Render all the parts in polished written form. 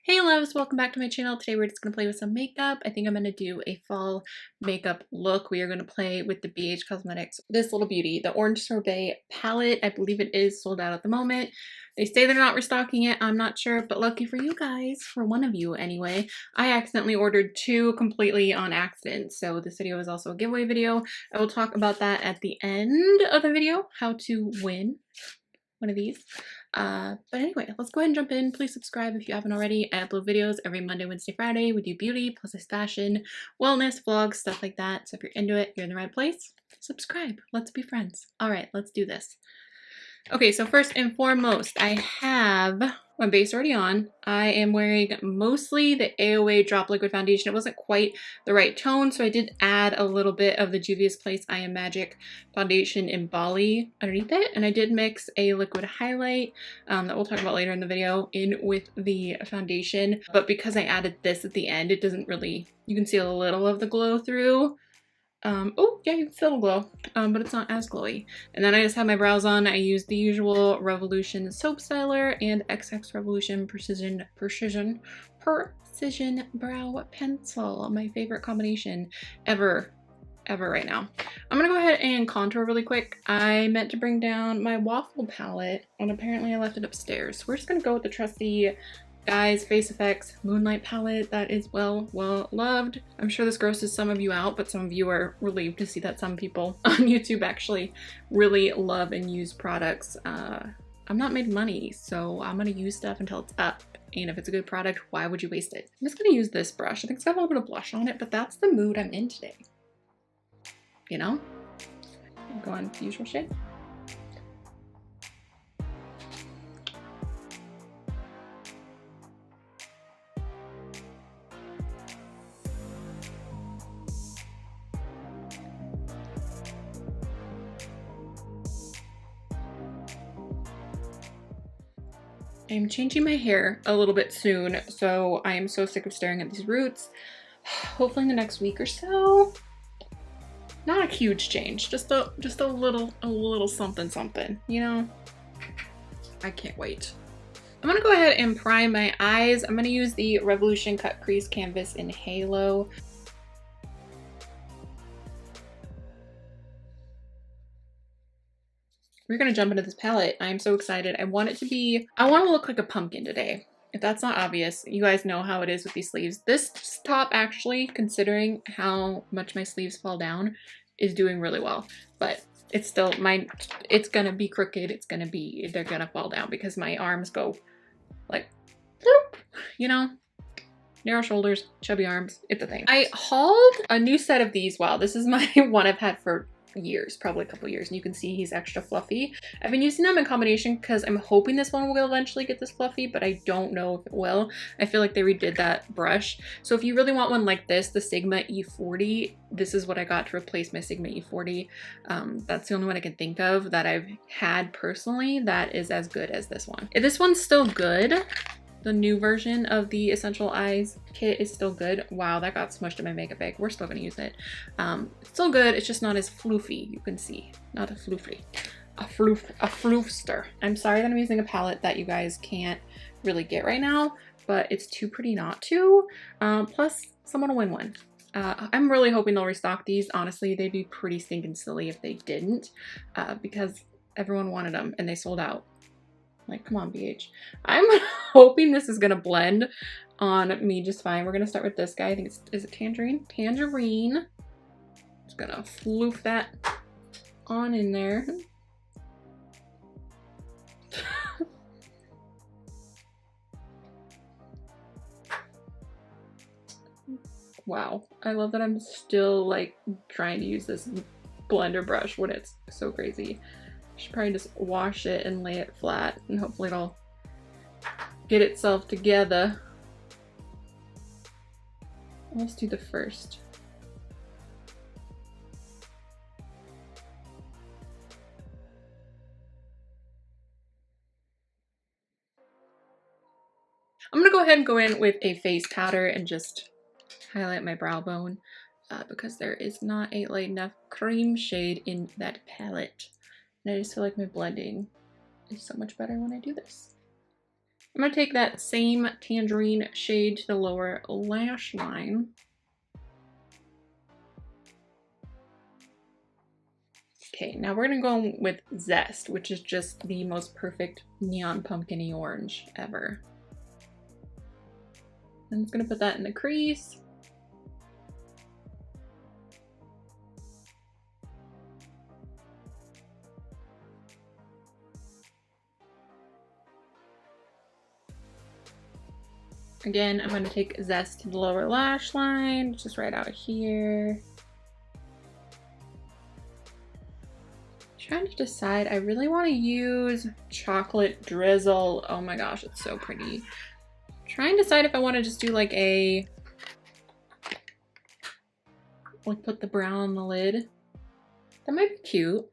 Hey loves, welcome back to my channel. Today we're just going to play with some makeup. I think I'm going to do a fall makeup look. We are going to play with the BH Cosmetics, this little beauty, the Orange Sorbet palette. I believe it is sold out at the moment. They say they're not restocking it. I'm not sure, but lucky for you guys, for one of you anyway, I accidentally ordered two completely on accident. So this video is also a giveaway video. I will talk about that at the end of the video, how to win one of these. But anyway, let's go ahead and jump in. Please subscribe if you haven't already. I upload videos every Monday, Wednesday, Friday. We do beauty, plus size fashion, wellness, vlogs, stuff like that. So if you're into it, you're in the right place. Subscribe. Let's be friends. All right, let's do this. Okay, so first and foremost, I have my base already on. I am wearing mostly the AOA Drop Liquid Foundation. It wasn't quite the right tone, so I did add a little bit of the Juvia's Place I Am Magic Foundation in Bali underneath it, and I did mix a liquid highlight that we'll talk about later in the video in with the foundation. But because I added this at the end, it doesn't really, you can see a little of the glow through. Oh yeah, you can still glow, but it's not as glowy. And then I just have my brows on. I use the usual Revolution Soap Styler and XX Revolution Precision Brow Pencil. My favorite combination ever right now. I'm gonna go ahead and contour really quick. I meant to bring down my waffle palette, and apparently I left it upstairs. We're just gonna go with the trusty Guice Face Effects Moonlight palette that is well loved. I'm sure this grosses some of you out, but some of you are relieved to see that some people on YouTube actually really love and use products. I'm not made money, so I'm gonna use stuff until it's up. And if it's a good product, why would you waste it? I'm just gonna use this brush. I think it's got a little bit of blush on it, but that's the mood I'm in today. You know? Go on the usual shade. I'm changing my hair a little bit soon, so I am so sick of staring at these roots. Hopefully in the next week or so. Not a huge change, just a little something, you know? I can't wait. I'm gonna go ahead and prime my eyes. I'm gonna use the Revolution Cut Crease Canvas in Halo. We're gonna jump into this palette. I'm so excited. I want to look like a pumpkin today. If that's not obvious, you guys know how it is with these sleeves. This top actually, considering how much my sleeves fall down, is doing really well. But it's still, it's gonna be crooked. They're gonna fall down because my arms go like, bloop, you know? Narrow shoulders, chubby arms, it's a thing. I hauled a new set of these. Wow, this is my one I've had for years, probably a couple years, and you can see he's extra fluffy. I've been using them in combination because I'm hoping this one will eventually get this fluffy, but I don't know if it will. I feel like they redid that brush. So if you really want one like this, the Sigma E40, this is what I got to replace my Sigma E40. That's the only one I can think of that I've had personally that is as good as this one. If this one's still good, the new version of the Essential Eyes kit is still good. Wow, that got smushed in my makeup bag. We're still gonna use it. It's still good, it's just not as floofy, you can see. Not a floofy. A floofster. I'm sorry that I'm using a palette that you guys can't really get right now, but it's too pretty not to. Plus, someone will win one. I'm really hoping they'll restock these. Honestly, they'd be pretty stinking silly if they didn't, because everyone wanted them and they sold out. Like, come on, BH. I'm hoping this is gonna blend on me just fine. We're gonna start with this guy. I think is it Tangerine? Tangerine. Just gonna floof that on in there. Wow, I love that I'm still like trying to use this blender brush when it's so crazy. I should probably just wash it and lay it flat, and hopefully it'll get itself together. Let's do the first. I'm gonna go ahead and go in with a face powder and just highlight my brow bone because there is not a light enough cream shade in that palette. And I just feel like my blending is so much better when I do this. I'm gonna take that same tangerine shade to the lower lash line. Okay, now we're gonna go with Zest, which is just the most perfect neon pumpkin-y orange ever. I'm just gonna put that in the crease. Again, I'm gonna take Zest to the lower lash line, just right out here. Trying to decide, I really want to use chocolate drizzle. Oh my gosh, it's so pretty. Trying to decide if I want to just do like a, like put the brown on the lid. That might be cute.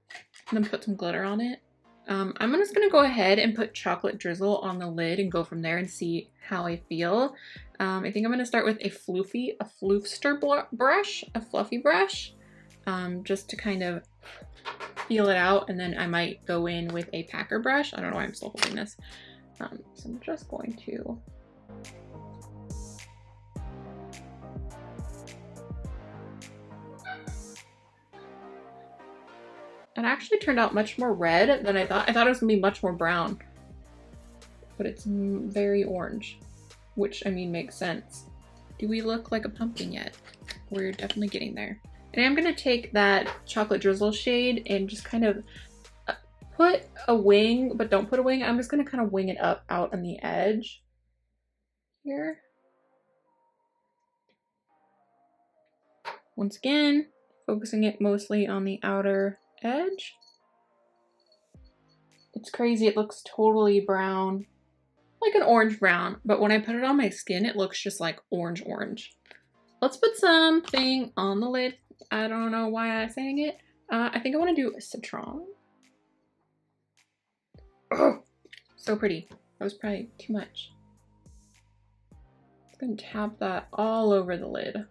And then put some glitter on it. I'm just gonna go ahead and put chocolate drizzle on the lid and go from there and see how I feel. I think I'm gonna start with a floofster brush, a fluffy brush, just to kind of feel it out, and then I might go in with a packer brush. I don't know why I'm still holding this. So I'm just going to it actually turned out much more red than I thought. I thought it was gonna be much more brown, but it's very orange, which I mean makes sense. Do we look like a pumpkin yet? We're definitely getting there. And I'm gonna take that chocolate drizzle shade and just kind of put a wing, but don't put a wing. I'm just gonna kind of wing it up out on the edge here. Once again, focusing it mostly on the outer edge. It's crazy, it looks totally brown, like an orange brown, but when I put it on my skin, it looks just like orange. Let's put something on the lid. I don't know why I'm saying it. I think I want to do a citron. Oh, so pretty. That was probably too much. I'm gonna tap that all over the lid.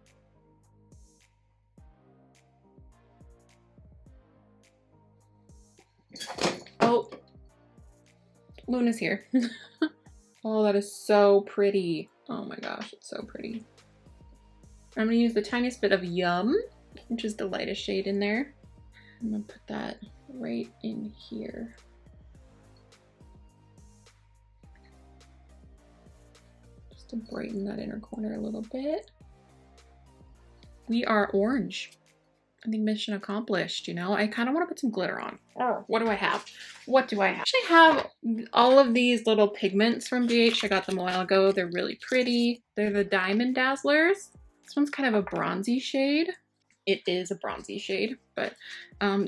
Oh, Luna's here. Oh, that is so pretty. Oh my gosh, it's so pretty. I'm gonna use the tiniest bit of Yum, which is the lightest shade in there. I'm gonna put that right in here. Just to brighten that inner corner a little bit. We are orange. I think mission accomplished, you know? I kind of want to put some glitter on. Oh, what do I have? What do I have? I actually have all of these little pigments from BH. I got them a while ago. They're really pretty. They're the Diamond Dazzlers. This one's kind of a bronzy shade. It is a bronzy shade, but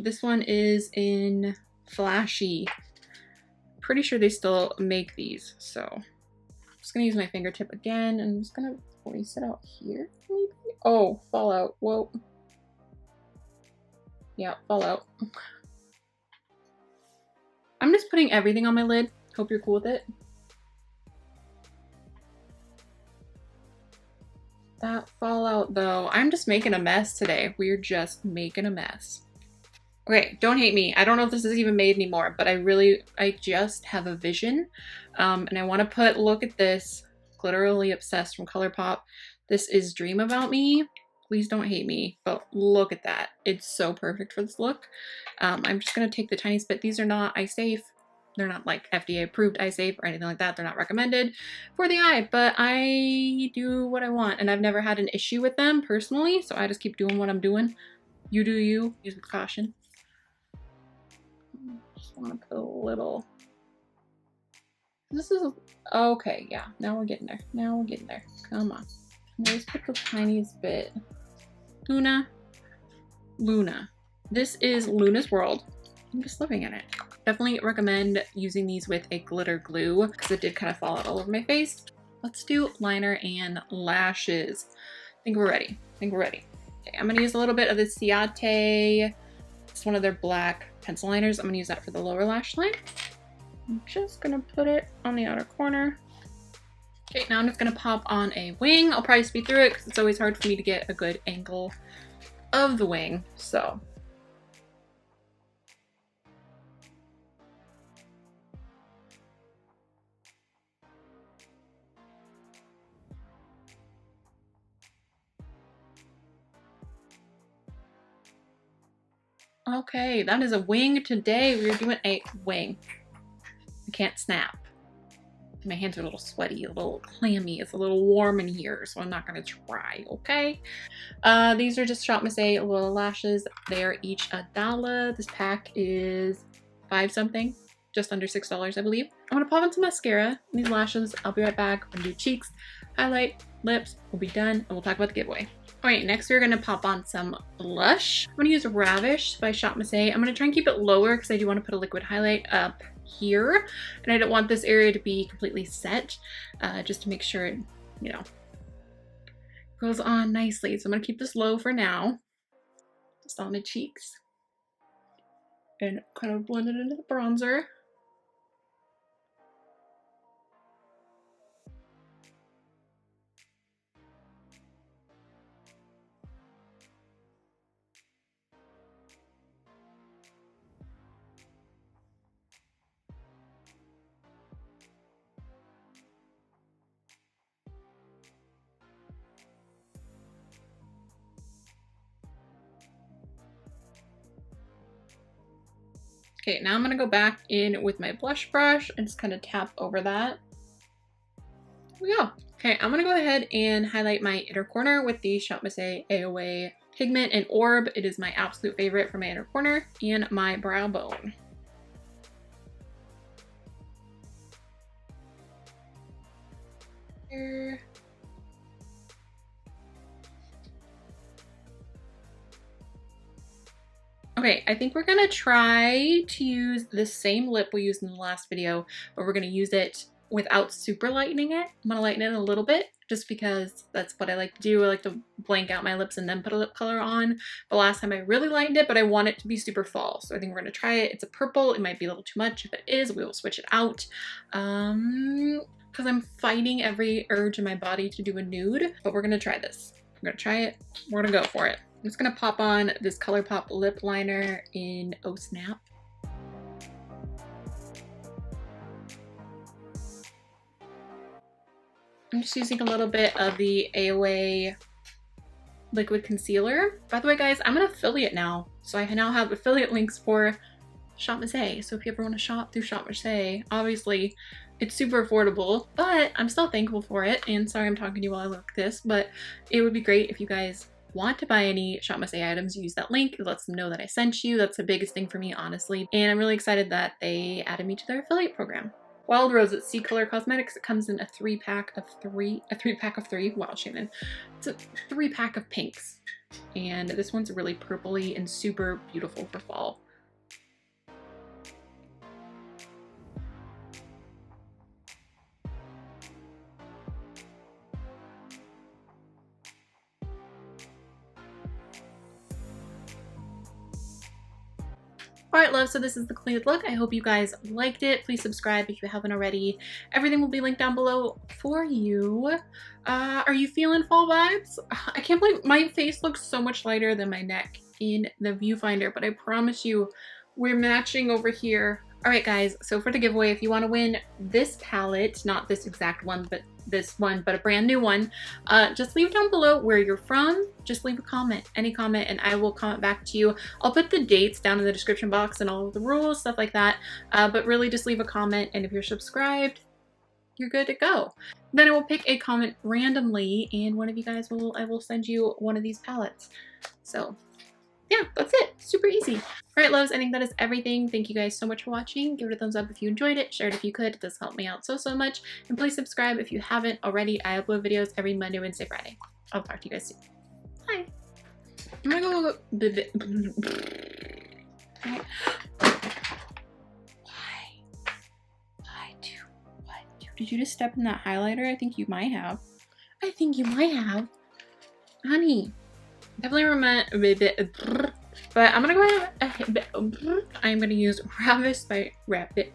this one is in Flashy. Pretty sure they still make these, so I'm just gonna use my fingertip again, and I'm just gonna place it out here, maybe? Oh, fallout, whoa. Yeah, fallout. I'm just putting everything on my lid. Hope you're cool with it. That fallout though, I'm just making a mess today. We're just making a mess. Okay, don't hate me. I don't know if this is even made anymore, but I just have a vision. And I want to put, look at this, Glitterily Obsessed from ColourPop. This is Dream About Me. Please don't hate me, but look at that. It's so perfect for this look. I'm just gonna take the tiniest bit. These are not eye safe. They're not like FDA approved eye safe or anything like that. They're not recommended for the eye, but I do what I want, and I've never had an issue with them personally, so I just keep doing what I'm doing. You do you, use with caution. Just wanna put a little, this is, okay, yeah, now we're getting there. Now we're getting there, come on. Let's put the tiniest bit. Luna. This is Luna's World. I'm just living in it. Definitely recommend using these with a glitter glue because it did kind of fall out all over my face. Let's do liner and lashes. I think we're ready. Okay, I'm gonna use a little bit of the Ciate. It's one of their black pencil liners. I'm gonna use that for the lower lash line. I'm just gonna put it on the outer corner. Okay, now I'm just gonna pop on a wing. I'll probably speed through it because it's always hard for me to get a good angle of the wing, so. Okay, that is a wing today. We're doing a wing. I can't snap. My hands are a little sweaty, a little clammy. It's a little warm in here, so I'm not gonna try, okay? These are just Shop Missy little lashes. They are each $1. This pack is 5 something, just under $6, I believe. I'm gonna pop on some mascara, these lashes. I'll be right back. I'm gonna do cheeks, highlight, lips, we'll be done, and we'll talk about the giveaway. All right, next we're gonna pop on some blush. I'm gonna use Ravish by Shop Missy. I'm gonna try and keep it lower because I do want to put a liquid highlight up here, and I don't want this area to be completely set, just to make sure it, you know, goes on nicely. So I'm gonna keep this low for now, just on the cheeks, and kind of blend it into the bronzer. Okay, now I'm gonna go back in with my blush brush and just kind of tap over that. There we go. Okay, I'm gonna go ahead and highlight my inner corner with the Shop Missy AOA Pigment and Orb. It is my absolute favorite for my inner corner, and my brow bone. Here. Okay, I think we're gonna try to use the same lip we used in the last video, but we're gonna use it without super lightening it. I'm gonna lighten it a little bit just because that's what I like to do. I like to blank out my lips and then put a lip color on. But last time I really lightened it, but I want it to be super fall. So I think we're gonna try it. It's a purple. It might be a little too much. If it is, we will switch it out. Because I'm fighting every urge in my body to do a nude, but we're gonna try this. We're gonna try it. We're gonna go for it. I'm just gonna pop on this ColourPop lip liner in Oh Snap. I'm just using a little bit of the AOA liquid concealer. By the way, guys, I'm an affiliate now, so I now have affiliate links for Shop Missy. So if you ever want to shop through Shop Missy, obviously it's super affordable, but I'm still thankful for it. And sorry I'm talking to you while I look this, but it would be great if you guys want to buy any Shop Missy items, use that link. It lets them know that I sent you. That's the biggest thing for me, honestly. And I'm really excited that they added me to their affiliate program. Wild Rose at C Color Cosmetics. It comes in a 3-pack of 3. Wow, Shannon. It's a 3-pack of pinks. And this one's really purpley and super beautiful for fall. Alright, love, so this is the completed look. I hope you guys liked it. Please subscribe if you haven't already. Everything will be linked down below for you. Are you feeling fall vibes? I can't believe my face looks so much lighter than my neck in the viewfinder, but I promise you we're matching over here. Alright guys, so for the giveaway, if you want to win this palette, not this exact one, but this one, but a brand new one, just leave down below where you're from. Just leave a comment, any comment, and I will comment back to you. I'll put the dates down in the description box and all of the rules, stuff like that, but really just leave a comment, and if you're subscribed, you're good to go. Then I will pick a comment randomly, and one of you guys I will send you one of these palettes. So yeah, that's it. Super easy. All right, loves, I think that is everything. Thank you guys so much for watching. Give it a thumbs up if you enjoyed it. Share it if you could. It does help me out so much. And please subscribe if you haven't already. I upload videos every Monday, Wednesday, Friday. I'll talk to you guys soon. Bye. I'm gonna go. Did you just step in that highlighter? I think you might have. I think you might have. Honey. Definitely remember, but I'm gonna go ahead. I'm gonna use Ravish by Rabbit.